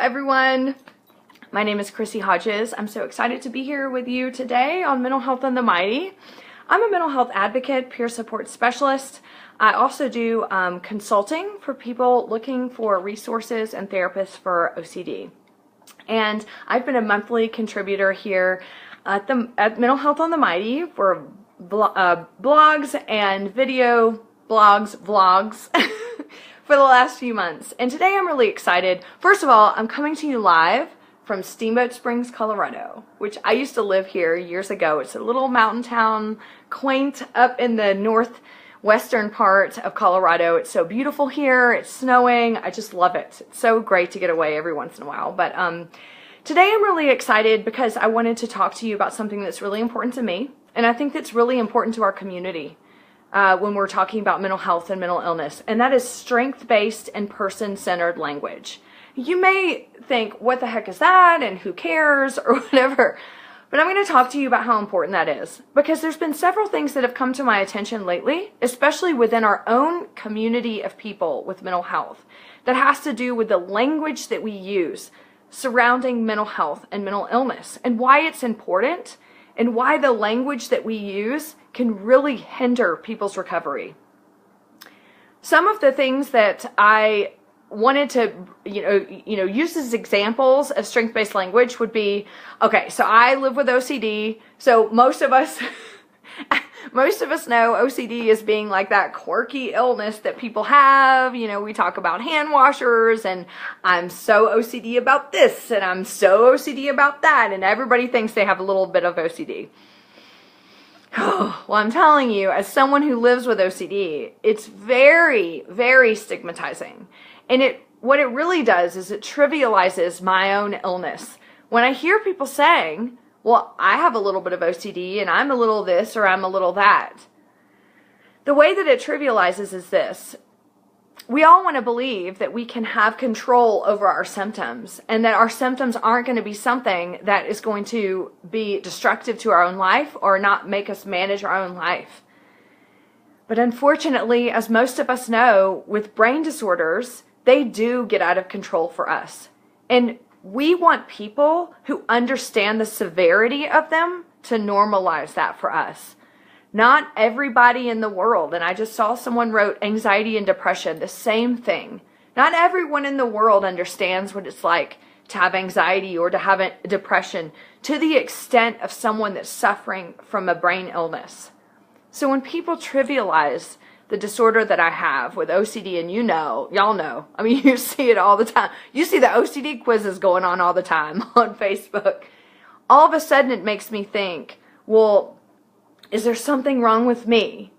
everyone. My name is Chrissy Hodges. I'm so excited to be here with you today on Mental Health and the Mighty. I'm a mental health advocate, peer support specialist. I also do consulting for people looking for resources and therapists for OCD. And I've been a monthly contributor here at Mental Health on the Mighty for blogs and video vlogs for the last few months. And today I'm really excited. First of all, I'm coming to you live from Steamboat Springs, Colorado, which I used to live here years ago. It's a little mountain town, quaint up in the northwestern part of Colorado. It's so beautiful here. It's snowing. I just love it. It's so great to get away every once in a while. But today I'm really excited because I wanted to talk to you about something that's really important to me. And I think that's really important to our community when we're talking about mental health and mental illness. And that is strength-based and person-centered language. You may think, what the heck is that? And who cares? Or whatever. But I'm going to talk to you about how important that is. Because there's been several things that have come to my attention lately, especially within our own community of people with mental health, that has to do with the language that we use surrounding mental health and mental illness, and why it's important, and why the language that we use can really hinder people's recovery. Some of the things that I wanted to, use as examples of strength-based language would be, okay, so I live with OCD, so most of us know OCD as being like that quirky illness that people have. We talk about hand washers, and I'm so OCD about this, and I'm so OCD about that, and everybody thinks they have a little bit of OCD. Well, I'm telling you, as someone who lives with OCD, it's very, very stigmatizing. And what it really does is it trivializes my own illness. When I hear people saying, well, I have a little bit of OCD and I'm a little this or I'm a little that, the way that it trivializes is this. We all want to believe that we can have control over our symptoms and that our symptoms aren't going to be something that is going to be destructive to our own life or not make us manage our own life. But unfortunately, as most of us know, with brain disorders, they do get out of control for us. And we want people who understand the severity of them to normalize that for us. Not everybody in the world, and I just saw someone wrote anxiety and depression, the same thing. Not everyone in the world understands what it's like to have anxiety or to have a depression to the extent of someone that's suffering from a brain illness. So when people trivialize the disorder that I have with OCD, and y'all know, I mean, you see it all the time. You see the OCD quizzes going on all the time on Facebook. All of a sudden it makes me think, well, is there something wrong with me?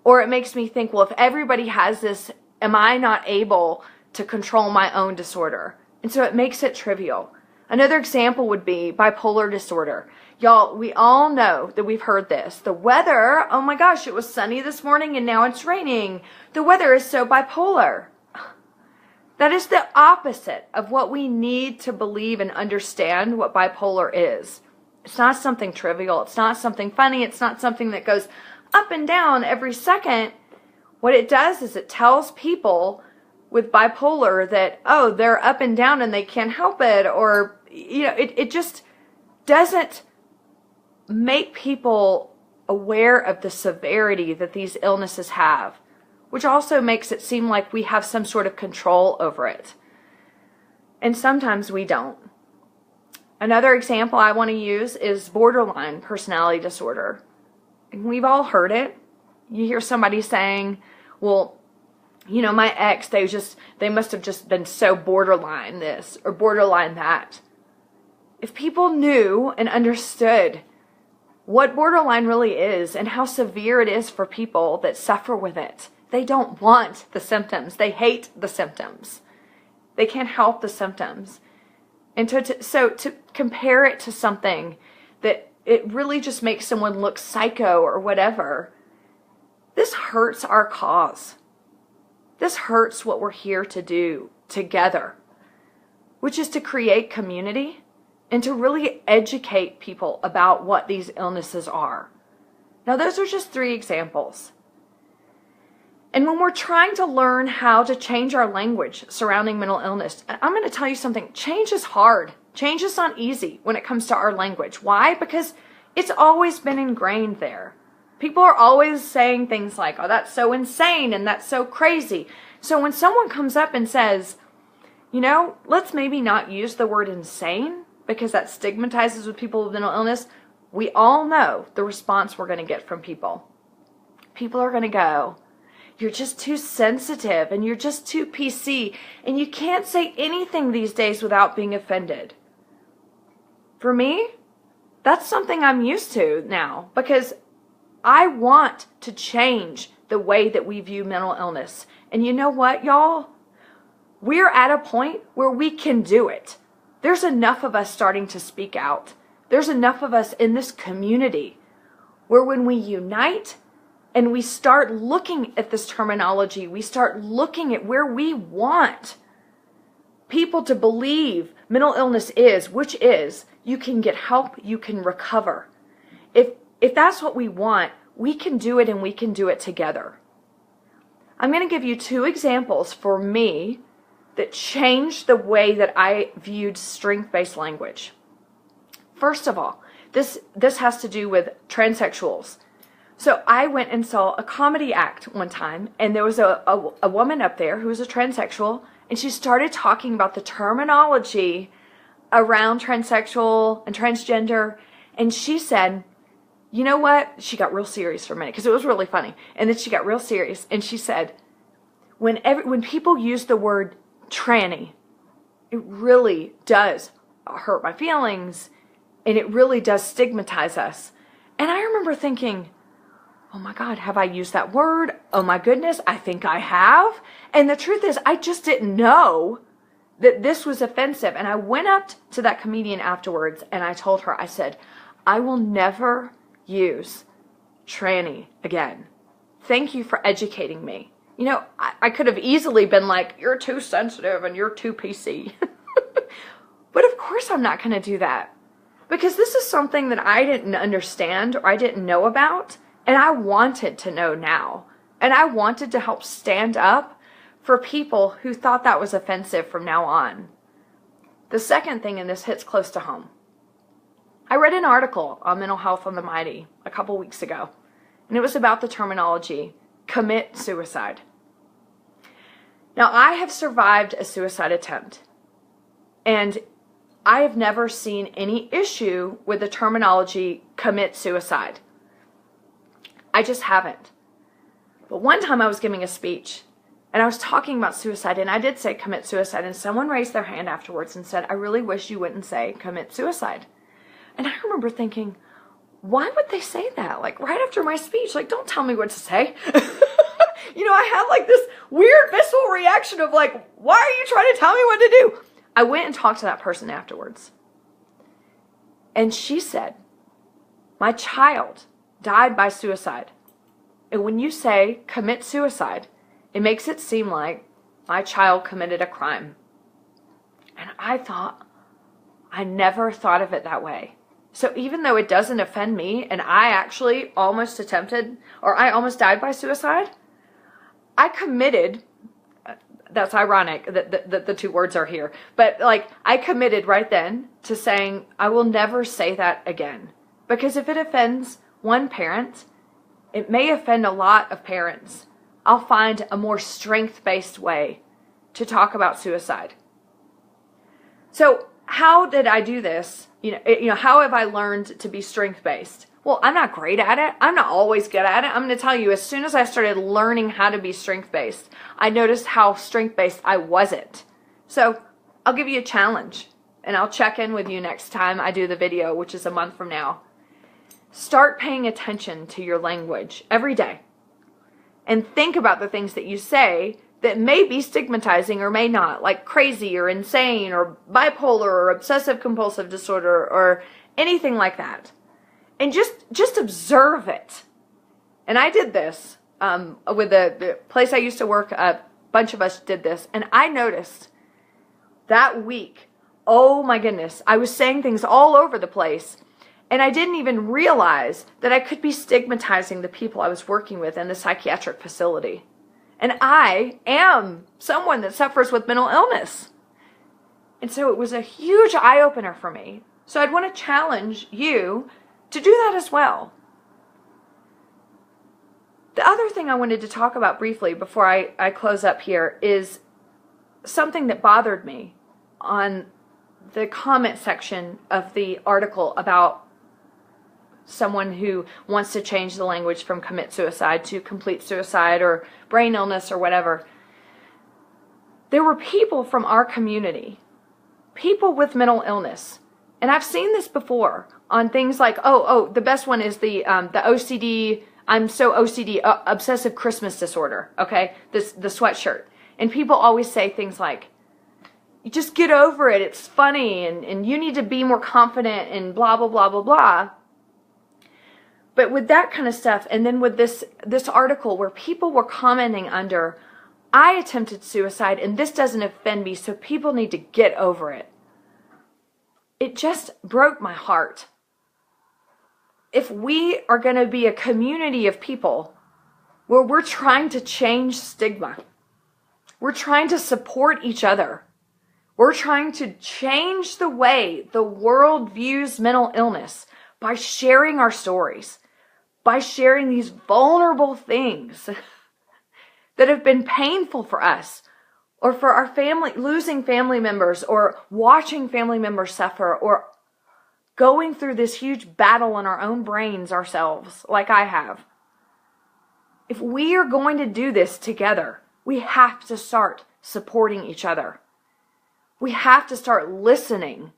Or it makes me think, well, if everybody has this, am I not able to control my own disorder? And so it makes it trivial. Another example would be bipolar disorder. Y'all, we all know that we've heard this. The weather, oh my gosh, it was sunny this morning and now it's raining. The weather is so bipolar. That is the opposite of what we need to believe and understand what bipolar is. It's not something trivial. It's not something funny. It's not something that goes up and down every second. What it does is it tells people with bipolar that, oh, they're up and down and they can't help it. Or, it just doesn't make people aware of the severity that these illnesses have, which also makes it seem like we have some sort of control over it. And sometimes we don't. Another example I want to use is borderline personality disorder. And we've all heard it. You hear somebody saying, well, my ex, they must have just been so borderline this or borderline that. If people knew and understood what borderline really is and how severe it is for people that suffer with it, they don't want the symptoms. They hate the symptoms. They can't help the symptoms. And so to compare it to something that it really just makes someone look psycho or whatever, this hurts our cause. This hurts what we're here to do together, which is to create community and to really educate people about what these illnesses are. Now, those are just 3 examples. And when we're trying to learn how to change our language surrounding mental illness, I'm going to tell you something, change is hard. Change is not easy when it comes to our language. Why? Because it's always been ingrained there. People are always saying things like, oh, that's so insane and that's so crazy. So when someone comes up and says, let's maybe not use the word insane because that stigmatizes with people with mental illness, we all know the response we're going to get from people. People are going to go, you're just too sensitive and you're just too PC and you can't say anything these days without being offended. For me, that's something I'm used to now because I want to change the way that we view mental illness. And you know what, y'all? We're at a point where we can do it. There's enough of us starting to speak out. There's enough of us in this community where when we unite and we start looking at this terminology, we start looking at where we want people to believe mental illness is, which is, you can get help, you can recover. If that's what we want, we can do it and we can do it together. I'm going to give you 2 examples for me that changed the way that I viewed strength-based language. First of all, this has to do with transsexuals. So I went and saw a comedy act one time, and there was a woman up there who was a transsexual, and she started talking about the terminology around transsexual and transgender, and she said, you know what? She got real serious for a minute because it was really funny. And then she got real serious and she said, when people use the word tranny, it really does hurt my feelings and it really does stigmatize us. And I remember thinking, oh my God, have I used that word? Oh my goodness, I think I have. And the truth is, I just didn't know that this was offensive. And I went up to that comedian afterwards and I told her, I said, I will never use tranny again. Thank you for educating me. I could have easily been like, you're too sensitive and you're too PC. But of course I'm not going to do that because this is something that I didn't understand or I didn't know about, and I wanted to know now. And I wanted to help stand up for people who thought that was offensive from now on. The second thing, and this hits close to home, I read an article on mental health on the Mighty a couple weeks ago, and it was about the terminology commit suicide. Now, I have survived a suicide attempt, and I have never seen any issue with the terminology commit suicide. I just haven't. But one time I was giving a speech, and I was talking about suicide, and I did say commit suicide, and someone raised their hand afterwards and said, I really wish you wouldn't say commit suicide. And I remember thinking, why would they say that? Like right after my speech, like don't tell me what to say. I had like this weird visceral reaction of like, why are you trying to tell me what to do? I went and talked to that person afterwards. And she said, my child died by suicide. And when you say commit suicide, it makes it seem like my child committed a crime. And I thought, I never thought of it that way. So even though it doesn't offend me, and I actually almost died by suicide, I committed, that's ironic that the 2 words are here, but like I committed right then to saying, I will never say that again. Because if it offends one parent, it may offend a lot of parents. I'll find a more strength-based way to talk about suicide. So how did I do this? How have I learned to be strength-based? Well, I'm not great at it. I'm not always good at it. I'm going to tell you, as soon as I started learning how to be strength-based, I noticed how strength-based I wasn't. So I'll give you a challenge, and I'll check in with you next time I do the video, which is a month from now. Start paying attention to your language every day, and think about the things that you say that may be stigmatizing or may not, like crazy or insane or bipolar or obsessive compulsive disorder or anything like that. And just observe it. And I did this with the place I used to work. A bunch of us did this. And I noticed that week, oh my goodness, I was saying things all over the place. And I didn't even realize that I could be stigmatizing the people I was working with in the psychiatric facility. And I am someone that suffers with mental illness. And so it was a huge eye-opener for me. So I'd want to challenge you to do that as well. The other thing I wanted to talk about briefly before I close up here is something that bothered me on the comment section of the article about someone who wants to change the language from commit suicide to complete suicide or brain illness or whatever. There were people from our community, people with mental illness, and I've seen this before on things like, the best one is the OCD, I'm so OCD, obsessive Christmas disorder, okay, the sweatshirt. And people always say things like, you just get over it, it's funny, and you need to be more confident, and blah, blah, blah, blah, blah. But with that kind of stuff, and then with this article where people were commenting under, I attempted suicide and this doesn't offend me, so people need to get over it. It just broke my heart. If we are going to be a community of people where we're trying to change stigma, we're trying to support each other, we're trying to change the way the world views mental illness by sharing our stories, by sharing these vulnerable things that have been painful for us, or for our family, losing family members, or watching family members suffer, or going through this huge battle in our own brains ourselves, like I have. If we are going to do this together, we have to start supporting each other. We have to start listening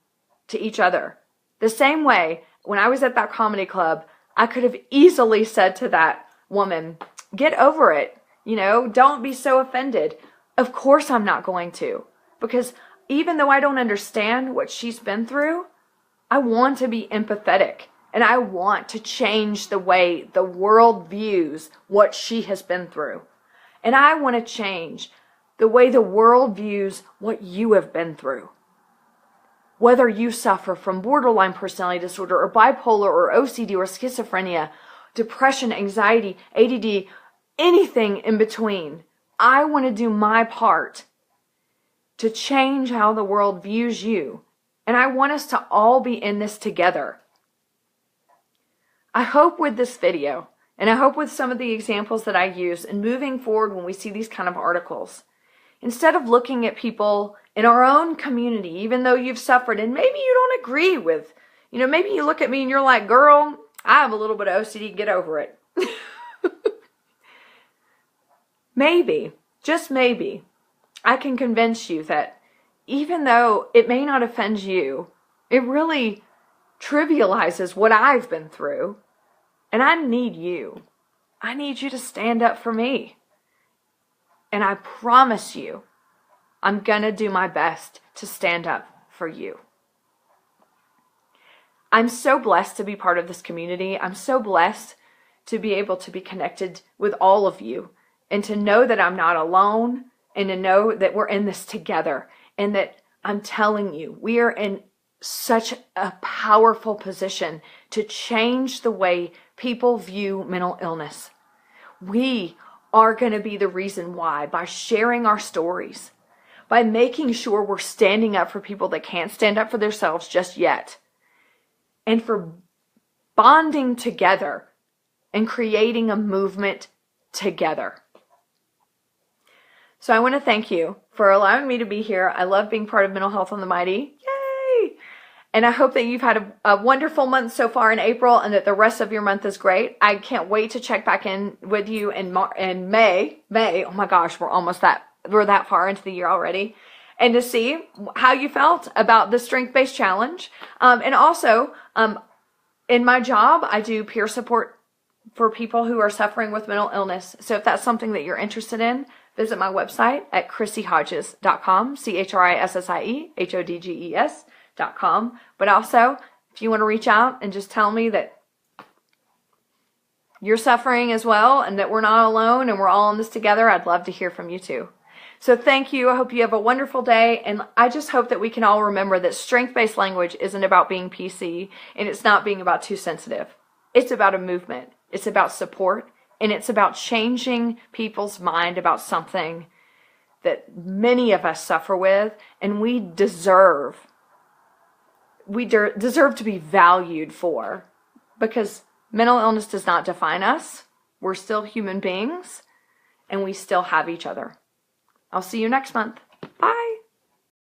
to each other. The same way, when I was at that comedy club, I could have easily said to that woman, get over it. Don't be so offended. Of course I'm not going to. Because even though I don't understand what she's been through, I want to be empathetic. And I want to change the way the world views what she has been through. And I want to change the way the world views what you have been through. Whether you suffer from borderline personality disorder or bipolar or OCD or schizophrenia, depression, anxiety, ADD, anything in between, I want to do my part to change how the world views you. And I want us to all be in this together. I hope with this video, and I hope with some of the examples that I use, and moving forward when we see these kind of articles, instead of looking at people in our own community, even though you've suffered, and maybe you don't agree with, maybe you look at me and you're like, girl, I have a little bit of OCD, get over it. Maybe, just maybe, I can convince you that even though it may not offend you, it really trivializes what I've been through. And I need you. I need you to stand up for me. And I promise you, I'm going to do my best to stand up for you. I'm so blessed to be part of this community. I'm so blessed to be able to be connected with all of you and to know that I'm not alone and to know that we're in this together and that I'm telling you, we are in such a powerful position to change the way people view mental illness. We are going to be the reason why, by sharing our stories, by making sure we're standing up for people that can't stand up for themselves just yet, and for bonding together and creating a movement together. So I want to thank you for allowing me to be here. I love being part of Mental Health on the Mighty. Yay! And I hope that you've had a wonderful month so far in April and that the rest of your month is great. I can't wait to check back in with you in May. Oh my gosh, we're that far into the year already. And to see how you felt about the strength-based challenge. And also, in my job, I do peer support for people who are suffering with mental illness. So if that's something that you're interested in, visit my website at ChrissyHodges.com, ChrissyHodges.com. But also, if you want to reach out and just tell me that you're suffering as well and that we're not alone and we're all in this together, I'd love to hear from you too. So thank you. I hope you have a wonderful day. And I just hope that we can all remember that strength-based language isn't about being PC and it's not being about too sensitive. It's about a movement. It's about support And it's about changing people's mind about something that many of us suffer with, and we deserve to be valued for, because mental illness does not define us. We're still human beings, and we still have each other. I'll see you next month. Bye.